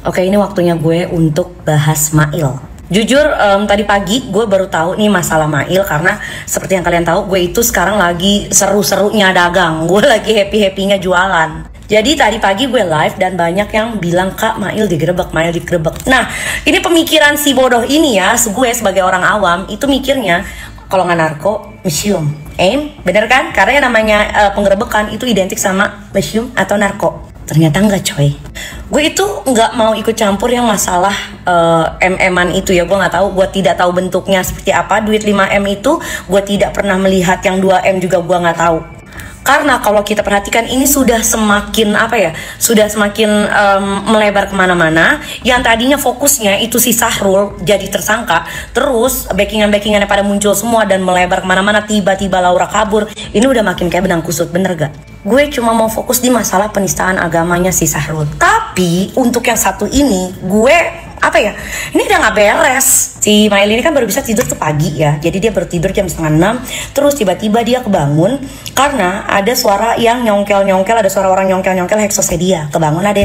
Oke, ini waktunya gue untuk bahas Mail. Jujur tadi pagi gue baru tahu nih masalah Mail, karena seperti yang kalian tahu gue itu sekarang lagi seru-serunya dagang. Gue lagi happy-happynya jualan. Jadi tadi pagi gue live dan banyak yang bilang, Kak, Mail digerebek, Mail digerebek. Nah, ini pemikiran si bodoh ini ya, gue sebagai orang awam itu mikirnya kalau nggak narko, museum. Bener kan? Karena yang namanya penggerebekan itu identik sama museum atau narko. Ternyata enggak, coy. Gue itu nggak mau ikut campur yang masalah MM-an itu ya. Gue nggak tahu, gue tidak tahu bentuknya seperti apa. Duit 5M itu gue tidak pernah melihat, yang 2M juga gue nggak tahu. Karena kalau kita perhatikan ini sudah semakin sudah semakin melebar kemana-mana. Yang tadinya fokusnya itu si Sahrul jadi tersangka, terus backingan-backingannya pada muncul semua dan melebar kemana-mana. Tiba-tiba Laura kabur. Ini udah makin kayak benang kusut, bener gak? Gue cuma mau fokus di masalah penistaan agamanya si Sahrul. Tapi untuk yang satu ini, gue ini udah gak beres. Si Mail ini kan baru bisa tidur tuh pagi ya. Jadi dia baru tidur jam 5:30. Terus tiba-tiba dia kebangun karena ada suara yang nyongkel-nyongkel. Ada suara orang nyongkel-nyongkel heksosnya dia. Kebangun ada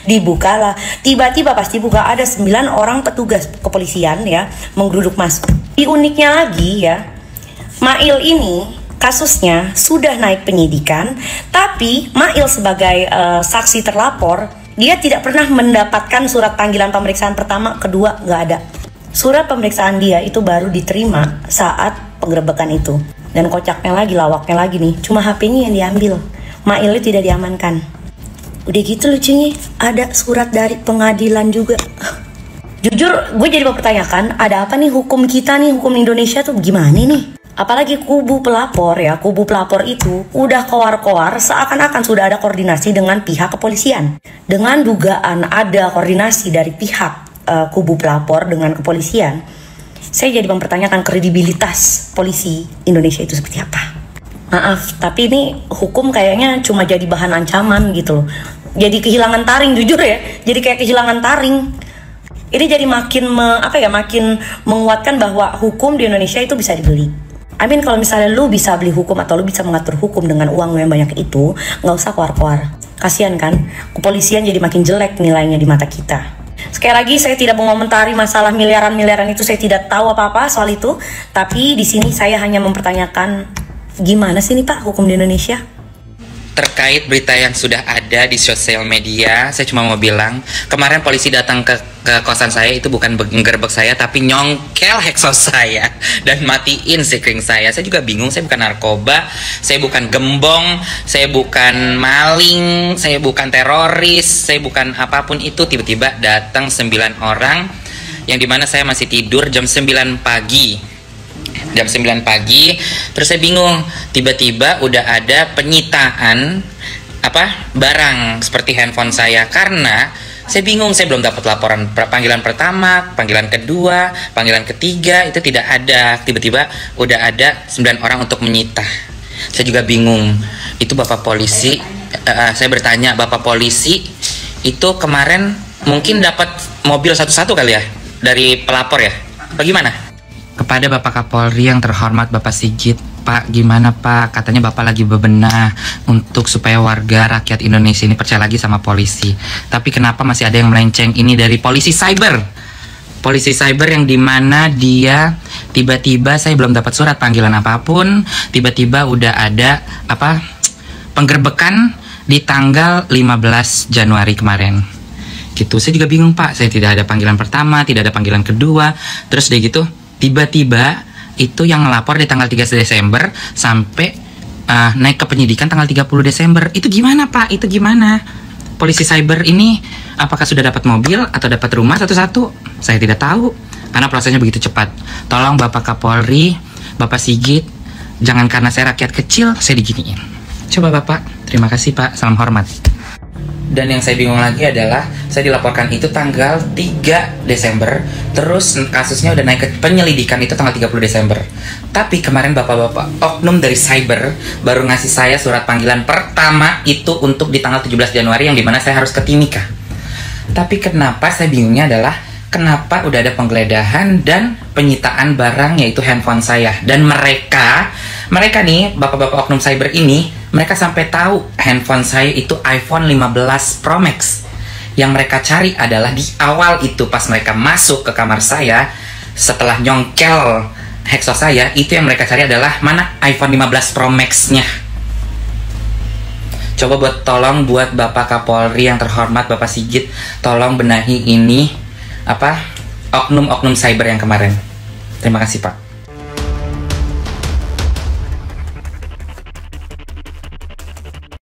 dibukalah. Tiba-tiba pas dibuka ada 9 orang petugas kepolisian ya menggeruduk masuk. Di uniknya lagi ya, Mail ini kasusnya sudah naik penyidikan, tapi Mail sebagai saksi terlapor, dia tidak pernah mendapatkan surat panggilan pemeriksaan pertama, kedua nggak ada. Surat pemeriksaan dia itu baru diterima saat penggerebekan itu. Dan kocaknya lagi, lawaknya lagi nih, cuma HP-nya yang diambil. Mailnya tidak diamankan. Udah gitu lucunya, ada surat dari pengadilan juga. Jujur, gue jadi mempertanyakan, ada apa nih hukum kita nih, hukum Indonesia tuh gimana nih? Apalagi kubu pelapor ya, kubu pelapor itu udah koar-koar seakan-akan sudah ada koordinasi dengan pihak kepolisian. Dengan dugaan ada koordinasi dari pihak kubu pelapor dengan kepolisian, saya jadi mempertanyakan kredibilitas polisi Indonesia itu seperti apa. Maaf, tapi ini hukum kayaknya cuma jadi bahan ancaman gitu loh. Jadi kehilangan taring, jujur ya, jadi kayak kehilangan taring. Ini jadi makin makin menguatkan bahwa hukum di Indonesia itu bisa dibeli. Kalau misalnya lu bisa beli hukum atau lu bisa mengatur hukum dengan uang yang banyak itu, nggak usah keluar-keluar. Kasian kan, kepolisian jadi makin jelek nilainya di mata kita. Sekali lagi, saya tidak mengomentari masalah miliaran-miliaran itu, saya tidak tahu apa-apa soal itu. Tapi di sini saya hanya mempertanyakan, gimana sih nih Pak hukum di Indonesia? Terkait berita yang sudah ada di sosial media, saya cuma mau bilang, kemarin polisi datang ke kosan saya itu bukan menggerebek saya, tapi nyongkel heksos saya dan matiin sikring saya. Saya juga bingung, saya bukan narkoba, saya bukan gembong, saya bukan maling, saya bukan teroris, saya bukan apapun itu. Tiba-tiba datang 9 orang, yang dimana saya masih tidur jam 9 pagi. Jam 9 pagi, terus saya bingung, tiba-tiba udah ada penyitaan barang seperti handphone saya, karena saya bingung, saya belum dapat laporan panggilan pertama, panggilan kedua, panggilan ketiga, itu tidak ada. Tiba-tiba udah ada 9 orang untuk menyita. Saya juga bingung, itu Bapak polisi, saya bertanya, Bapak polisi itu kemarin mungkin dapat mobil satu-satu kali ya dari pelapor ya, bagaimana? Kepada Bapak Kapolri yang terhormat Bapak Sigit, Pak, gimana Pak? Katanya Bapak lagi bebenah untuk supaya warga rakyat Indonesia ini percaya lagi sama polisi. Tapi kenapa masih ada yang melenceng? Ini dari polisi cyber. Polisi cyber yang dimana dia tiba-tiba, saya belum dapat surat panggilan apapun, tiba-tiba udah ada penggerbekan di tanggal 15 Januari kemarin. Gitu, saya juga bingung Pak, saya tidak ada panggilan pertama, tidak ada panggilan kedua, terus dia gitu. Tiba-tiba itu yang ngelapor di tanggal 3 Desember sampai naik ke penyidikan tanggal 30 Desember. Itu gimana Pak? Itu gimana? Polisi cyber ini apakah sudah dapat mobil atau dapat rumah satu-satu? Saya tidak tahu karena prosesnya begitu cepat. Tolong Bapak Kapolri, Bapak Sigit, jangan karena saya rakyat kecil saya diginiin. Coba Bapak, terima kasih Pak, salam hormat. Dan yang saya bingung lagi adalah saya dilaporkan itu tanggal 3 Desember, terus kasusnya udah naik ke penyelidikan itu tanggal 30 Desember. Tapi kemarin bapak-bapak oknum dari cyber baru ngasih saya surat panggilan pertama itu untuk di tanggal 17 Januari, yang dimana saya harus ke Timika. Tapi kenapa saya bingungnya adalah kenapa udah ada penggeledahan dan penyitaan barang, yaitu handphone saya. Dan mereka nih, bapak-bapak oknum cyber ini, mereka sampai tahu handphone saya itu iPhone 15 Pro Max. Yang mereka cari adalah di awal itu pas mereka masuk ke kamar saya, setelah nyongkel Hexos saya, itu yang mereka cari adalah mana iPhone 15 Pro Max-nya. Coba tolong buat Bapak Kapolri yang terhormat Bapak Sigit, tolong benahi ini oknum-oknum cyber yang kemarin. Terima kasih Pak.